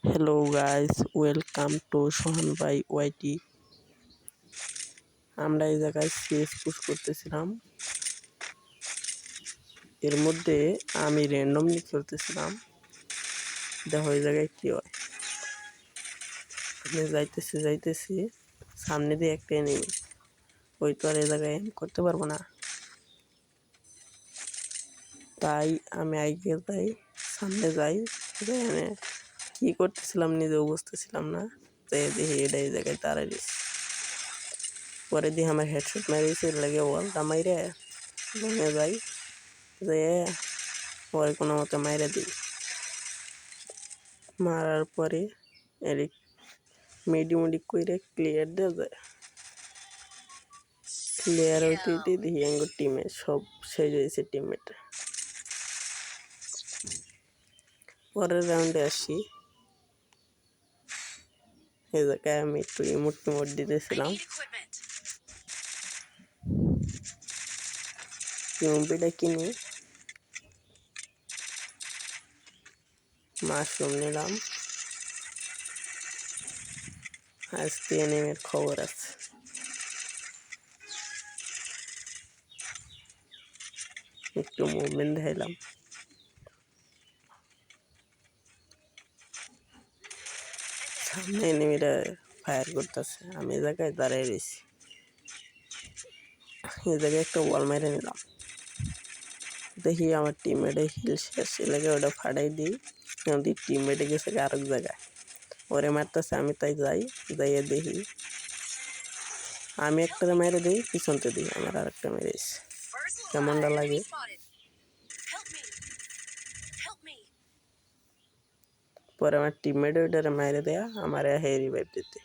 Hello guys, welcome to সোহান ভাই ওয়াইটি। আমরা এই জায়গায় সিএস পুশ করতেছিলাম। এর মধ্যে আমি র্যান্ডমলি খেলতেছিলাম। দেখো এই জায়গায় কি হয়। আমি যাইতেছি সামনে দিয়ে একটা এনিমি। ওই তো আর এই জায়গায় এম করতে পারবো না, তাই আমি আগে যাই, সামনে যাই। কি করতেছিলাম নিজেও বুঝতেছিলাম না। তাই দেখি এটা এই জায়গায় দাঁড়াই দিছি। পরে দিয়ে আমার হেডশট মারিয়েছে, লাগে ওয়ালটা মাইরে ভেঙে যাই, যে পরে কোনো মতে মাইরে দিই। মারার পরে এদিক মেডি করে ক্লিয়ার দেওয়া যায়। ক্লিয়ার হইতে দেখি আমার টিমে সব শেষ হয়েছে। টিমমেট পরের রাউন্ডে আসি। এই জায়গায় আমি একটু ইমোট দিতেছিলাম। ইউএমপিটা কিনি, মাশরুম নিলাম। আজকে এনিমের খবর আছে। একটু মুভমেন্ট দেখাইলাম। সামনে এনিমিরা ফায়ার করতেছে, আমি এই জায়গায় দাঁড়াই রয়েছি। এই জায়গায় একটা ওয়াল মেরে নিলাম। দেখি আমার টিমমেটে হিল শেষ, এলাকা ওটা ফাটাই দিই। আমাদের টিমমেটে গেছে আরেক জায়গায়, ওরে মারতেছে। আমি তাই যাইয়ে দেখি, আমি একটা মেরে দিই, পিছনতে দিই আমার আরেকটা মেরেছি। কেমনটা লাগে। পরে আমার টিমমেটে ওইটারে মেরে দেয়া, আমার রিভাইভ দিতে।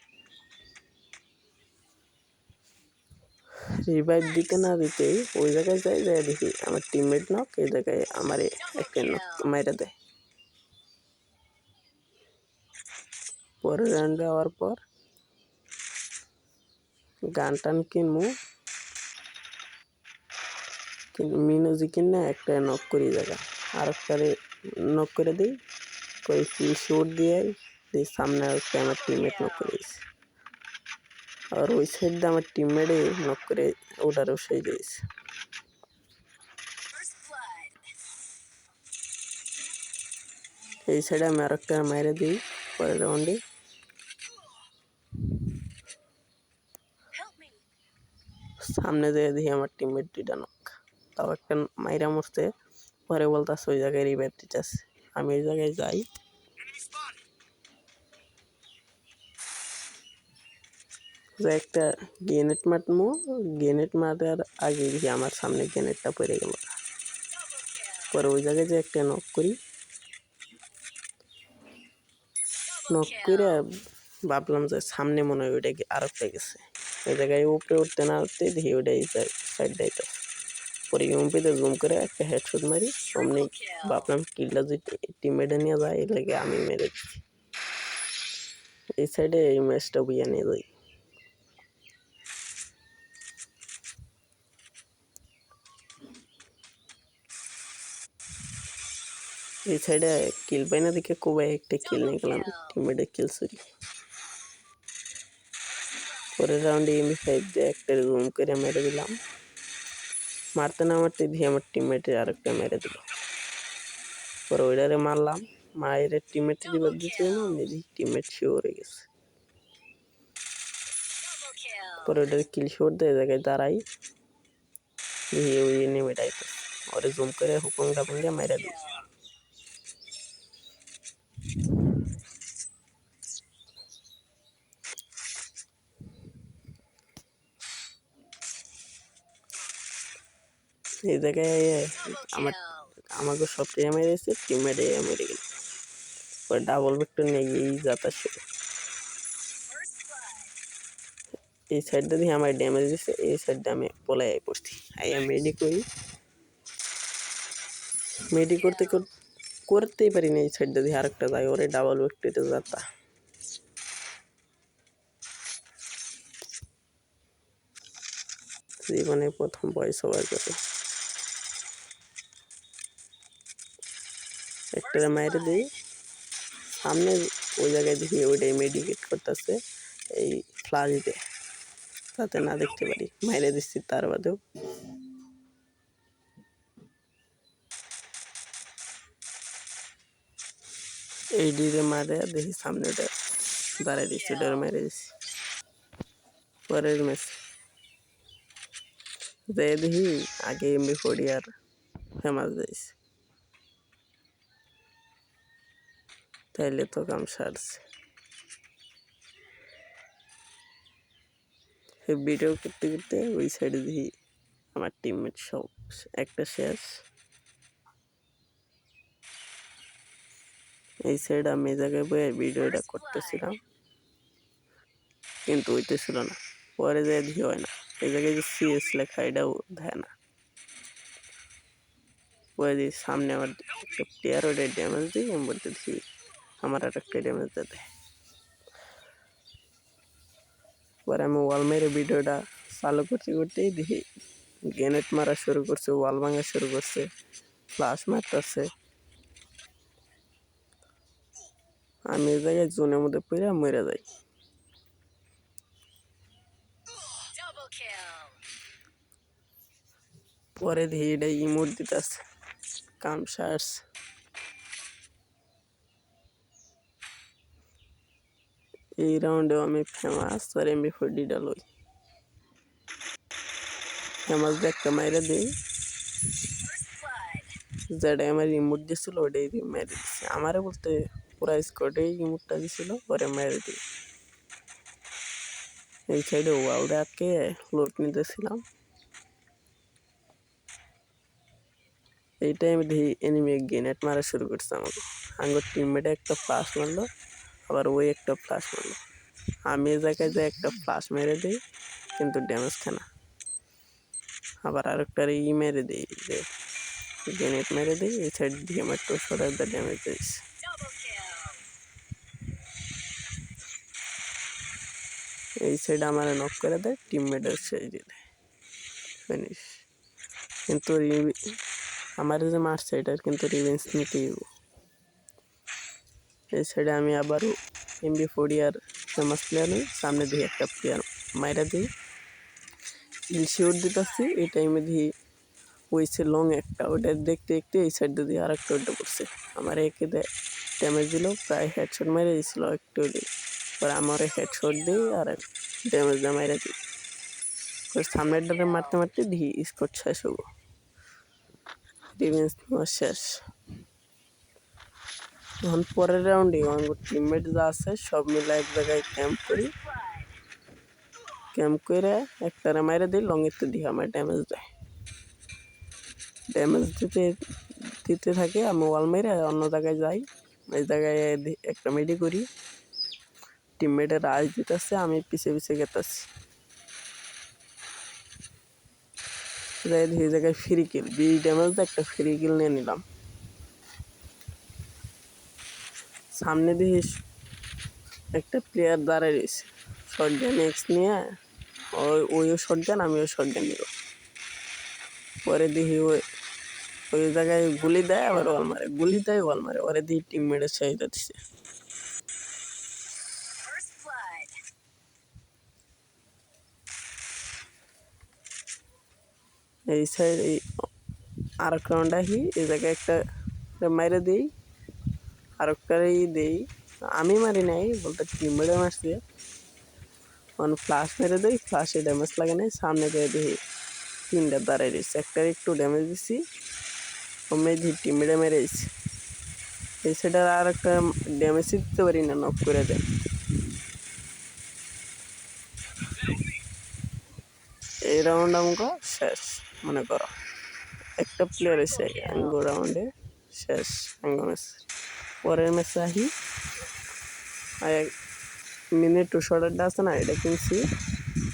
রিভাইভ দিতে না দিতেই ওই জায়গায় যাই দেখি আমার টিমমেট নক, এই জায়গায় আমার একটা নক মেরে দেয়। পরের রাউন্ডে হওয়ার পর গান টান কিনবো, মিনুজি কিনে একটা নক করি জায়গা, আর একটা নক করে দিই। করে কিল শট দিয়ে সামনে একটা আমার টিমমেট নক করে দিয়েছে। আর ওই সাইড দিয়ে আমার টিমমেটে নক করে ওটারও সেই দিয়েছে। এই সাইডে আমি আর একটা মাইরে দিই পরের রাউন্ডে। সামনে যেয়ে দেখি আমার টিমমেট দুইটা নক, তাও একটা মাইরা মরতে। পরে বলতেছে ওই জায়গায় রিভাইভ দিতেছে। আমি ওই জায়গায় যাই, একটা গ্রেনেড মারমু। গ্রেনেড মারার আগে দেখি আমার সামনে গ্রেনেডটা পড়ে গেল। পরে ওই জায়গায় যে একটা নক করি, নক করে ভাবলাম যে সামনে মনে হয় ওইটা আর একটা গেছে। ওই জায়গায় উপরে উঠতে না উঠতে দেখি ওইটাই সাইড দিতে। পরে ইউএমপিতে জুম করে একটা হেডশট মারি, অমনি ভাবলাম কিলটা যদি টিমমেটে নিয়ে যায়, এর লাগে আমি মেরে দিচ্ছি। এই সাইডে এই ম্যাচটা বুঝে নিয়ে যাই। এই সাইডে কিল পাই না দেখে কোবাই একটা কিল নিয়ে গেলাম, টিমমেটের কিল চুরি। পরের রাউন্ডে এমবি5 দিয়ে একটা জুম করে মেরে দিলাম। মারতে না মারতে দিয়ে আমার টিমমেটের আরেকটা মেরে দিল। পরে ওইটারে মারলাম, মায়ের টিমমেটে রিভাইভ দিচ্ছে না, মেবি টিমমেট শিওর হয়ে গেছে। পরে ওইটারে কিল শট দিয়ে জায়গায় দাঁড়াই, দিয়ে ওই নেমে ডাইতে ওরে জুম করে হুকুমটা ভেঙে মেরে দিই। এই জায়গায় আমাকে সব মেরেছে, টিমমেটে মেরে গেল। পরে ডাবল ভেক্টর নিয়ে গিয়ে যাতাছে। এই সাইডটা দিয়ে আমার ড্যামেজ দিচ্ছে, এই সাইডটা আমি পলাই পড়ছি। আমি মেডি করতেই পারি না। এই সাইডটা দিয়ে আরেকটা যায়, ওরে ডাবল ভেক্টরে যাতা। জীবনে প্রথম ভয়েস ওভার করে একটা মাইরে দিই, সামনে ওই জায়গায় দেখি ওইটাই মেডিকেট করতেছে এই ফ্লাশ দিয়ে, যাতে না দেখতে পারি। মাইরে দিচ্ছি তার বাদেও। এই ডিরে মারে দেখি সামনে ওটা দাঁড়াই দিচ্ছি, ওটার মেরে দিচ্ছি। পরের ম্যাচ যে দেখি আগে এমবি40 আর ফেমাস যাইছে, তাইলে তো কাম সারছে। ভিডিও করতে করতে ওই সাইডে দেখি আমার টিমমেট সব একটা শেষ। এই সাইড আমি এই জায়গায় বয়ে ভিডিওটা করতেছিলাম, কিন্তু হইতেছিল না। পরে যাই দেখি হয় না, এই জায়গায় যে সিএস লেখা এটাও দেয় না। পরে দিই সামনে আমার একটা প্লেয়ার ওটা ড্যামেজ দিই, আমি বলতে দেখি আমার আর একটা ড্যামেজ দেয়। পরে আমি ওয়াল মেরে ভিডিওটা চালু করতে করতেই দেখি গ্রেনেড মারা শুরু করছে, ওয়াল ভাঙা শুরু করছে, ফ্লাশ মারতেছে। আমি এই জায়গায় জোনের মধ্যে পড়ে মরে যাই। পরে দেখি এটা ইমোট দিতেছে, কাম সার্স। এই রাউন্ডেও আমি ফেমাস আর এমবি40 লই। ফেমাস দিয়ে একটা মাইরে দিই, যেটা আমার ইমোট দিছিল ওটাই দিয়ে মেরে দিচ্ছে। আমারে বলতে পুরা স্কোয়াডেই ইমোটটা দিছিল, পরে মেরে দিই। এই সাইডে ওয়ালটা আটকে লোড নিতেছিলাম। এই টাইমে দেখি এনিমি গ্রেনেড মারা শুরু করছে আমাকে। আমার টিমমেটে একটা ফ্লাশ মারলো, আবার ওই একটা ফ্লাশ মারলো। আমি এই জায়গায় যে একটা ফ্লাশ মেরে দিই, কিন্তু ড্যামেজ খানা। আবার আরেকটার মেরে দিই, যে গ্রেনেড মেরে দিই। এই সাইড দিয়ে আমার 200 ড্যামেজ দিয়েছে। এই সাইড আমার নক করে দেয়, টিমমেটের সেই দিয়ে দেয় ফিনিশ। কিন্তু আমার যে মারছে এটার কিন্তু রিভেঞ্জ নিতেই। এই সাইডে আমি আবারও এমবি40 আর ফেমাস প্লেয়ার নিই, সামনে দিয়ে একটা প্লেয়ার মাইরা দিই, ইনশিওর দিতেছি। এই টাইমে দিয়ে ওইছে লং একটা, ওটা দেখতে দেখতে এই সাইড দিয়ে আর একটা ওটা করছে। আমার একে ড্যামেজ দিল, প্রায় হেডশট মেরে দিয়েছিল একটু দিই। পরে আমার হেডশট দিই আর ড্যামেজ দিয়ে মেরে দিই। সামনের ডারে মারতে মারতে দিই স্কোর শেষ হবো, রিভেঞ্জ নেওয়া শেষ। এখন পরের রাউন্ডে আমার টিমমেট যা আছে সব মিলে এক জায়গায় ক্যাম্প করি। ক্যাম্প করে একটারে মাইরে দিই, লংয়েরতে দিয়ে আমার ড্যামেজ দেয়। ড্যামেজ দিতে দিতে থাকে, আমি ওয়াল মেরে অন্য জায়গায় যাই। এই জায়গায় একটা মেডি করি, টিমমেটের রাশ দিতেছে, আমি পিছে পিছে গেতেছি। যাই এই জায়গায় ফ্রি কিল, 20 ড্যামেজ দিয়ে একটা ফ্রি কিল নিয়ে নিলাম। সামনে দিয়ে একটা প্লেয়ার দাঁড়ায় রয়েছে, শটগান এক্স নিয়ে। ওইও শটগান, আমিও শটগান নিব। পরে দেখি ওই জায়গায় গুলি দেয়, আবার ওয়াল মারে, গুলি দেয় ওয়াল মারে। ওরে দিয়ে টিমমেটের চাহিদা দিচ্ছে। এই সাইড এই আর এক রাউন্ড আহি, এই জায়গায় একটা মাইরে দিই, আর একটাই দিই। আমি মারি নাই, বলতে টিমমেটে মারছে। ফ্লাশ মেরে দিই, ফ্লাশে ড্যামেজ লাগে নাই। সামনে দিয়ে দিই তিনটা দাঁড়াই দিচ্ছে, একটার একটু ড্যামেজ দিচ্ছি, অমনি দিয়ে টিমমেটে মেরে দিচ্ছি। এই সাইডে আর একটা ড্যামেজ দিতে পারি না, নক করে দেয়। এই রাউন্ড আমাকে শেষ মনে করো, একটা প্লেয়ার এসে আঙ্গো রাউন্ডে শেষ আঙ্গো ম্যাচ। পরের ম্যাচে আহি, মিনিট 200 আছে না, এটা কিনছি।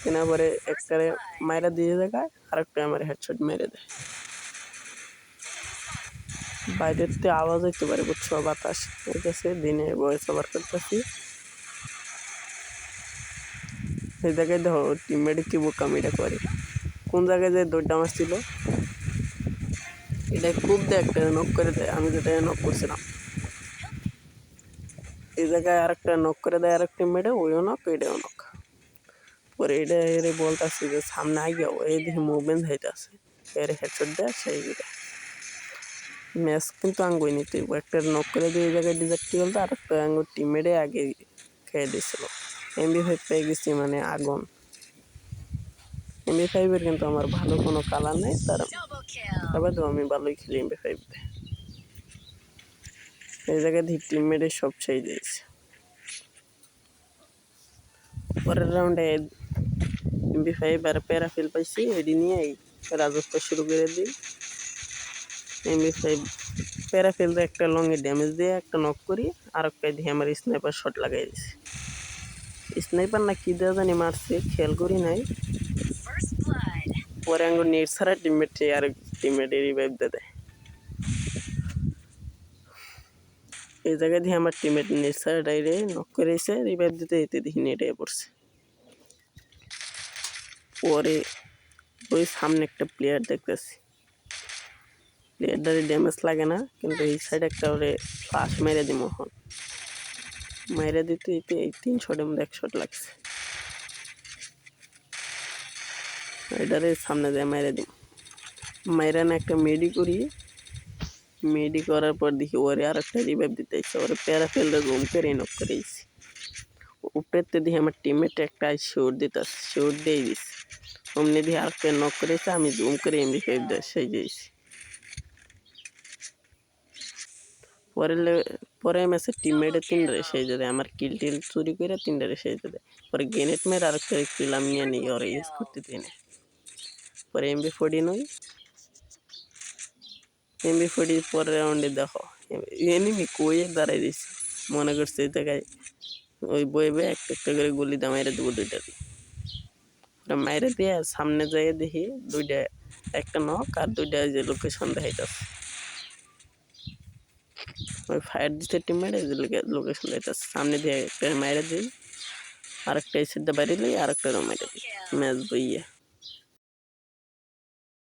কেনার পরে একটারে মাইরা দিয়ে জায়গায় আরেকটা আমার হেডশট মেরে দেয়। বাইরের থেকে আওয়াজ হইতে পারে, বুঝছো, বাতাস হইতেছে, দিনে ভয়েস ওভার করতেছি। সেই জায়গায় দেখো টিমমেটে কি বোকামিটা করে, কোন জায়গায় যে দৌড়টা মারছিল, এটা খুব দিয়ে একটা নক করে দেয়। আমি যেটা নক করছিলাম, এই জায়গায় আরেকটা নক করে দেয় আরেক টিমমেটে, ওইও নক এটাও নক। পরে এটা এরে বলতাছি যে সামনে আগেও এই দেখি মুভমেন্ট হইতাছে, এর হেডশট দেয় সেই ম্যাচ কিন্তু আঙ্গুই নিতে একটা নক করে দিয়ে এই জায়গায় ডিজেক্টিভ আর একটা আঙ্গুর টিমমেটে আগে খেয়ে দিয়েছিল। MP5 পেয়ে গেছি মানে আগুন। MP5 এর কিন্তু আমার ভালো কোনো কালার নেই, তবে তো আমি ভালোই খেলি MP5 দিয়ে। এই জায়গায় টিমমেটের সব সেই দিয়েছে। পরের রাউন্ডে MP5 আর প্যারাফিল পাইছি, এডি নিয়ে রাজত্ব শুরু করে দিই। MP5 প্যারাফিল দিয়ে একটা লংয়ে ড্যামেজ দিয়ে একটা নক করি, আর একটা দিয়ে আমার স্নাইপার শট লাগাই দিছি। স্নাইপার না কি দেওয়া জানি মারছে, খেয়াল করি নাই। পরে আঙ্গুর নেট ছাড়া টিমমেট আর টিমমেটে রিভাইভ দিয়ে দেয়। এই জায়গায় দিয়ে আমার টিমমেট নেট ছাড়া ডাইরে নক করে এসে রিভাইভ দিতে এতে দেখি নেটে পড়ছে। পরে ওই সামনে একটা প্লেয়ার দেখতেছি, প্লেয়ারটারে ড্যামেজ লাগে না, কিন্তু এই সাইডে একটা ওরে ফ্লাশ মেরে দিই মোহন মেরে দিতে এতে এই 3 শটের মধ্যে 1 শট লাগছে। এটারে সামনে দিয়ে মেরে দিই, মেরে না একটা মেডি করি, মেডি করার পর দেখি ওরে আর একটা রিভাইভ দিতে ইচ্ছে, ওরে প্যারাফেলটা জুম করে নক করে দিয়েছি। উপরেতে দেখি আমার টিমমেট একটা শিওর দিতেছে, শিওর দিয়ে দিছি, অমনি দিয়ে আর একটা নক করেছে, আমি জুম করে MP5 দিয়ে সেই দিয়েছি। পরে ম্যাচে টিমমেটের 3 সেই যাবে, আমার কিল টিল চুরি করে 3 সেই যাবে। পরে গ্রেনেড মেরে আর একটা কিল আমি নিয়ে নিই, ওরা ইউজ করতে দিই না। পরে MP40 নই, MP40 পরের রাউন্ডে দেখো এনিমি কয়ে দাঁড়াই দিছি, মনে করছে এই জায়গায় ওই বয়ে বয়ে একটা একটা করে গুলি দিয়ে মাইরে দেবো দুইটাকে। মাইরে দিয়ে সামনে যাইয়ে দেখি দুইটা, একটা নক আর দুইটা যে লোকেশন দেখাইতেছে, ওই ফায়ার দিতে টিমমেট লোকেশন দেখাইতেছে, সামনে দিয়ে একটা মাইরে দিই, আরেকটা এই সাইডে বাইরে দিই, আরেকটা মাইরে দিই, ম্যাচ বইয়ে।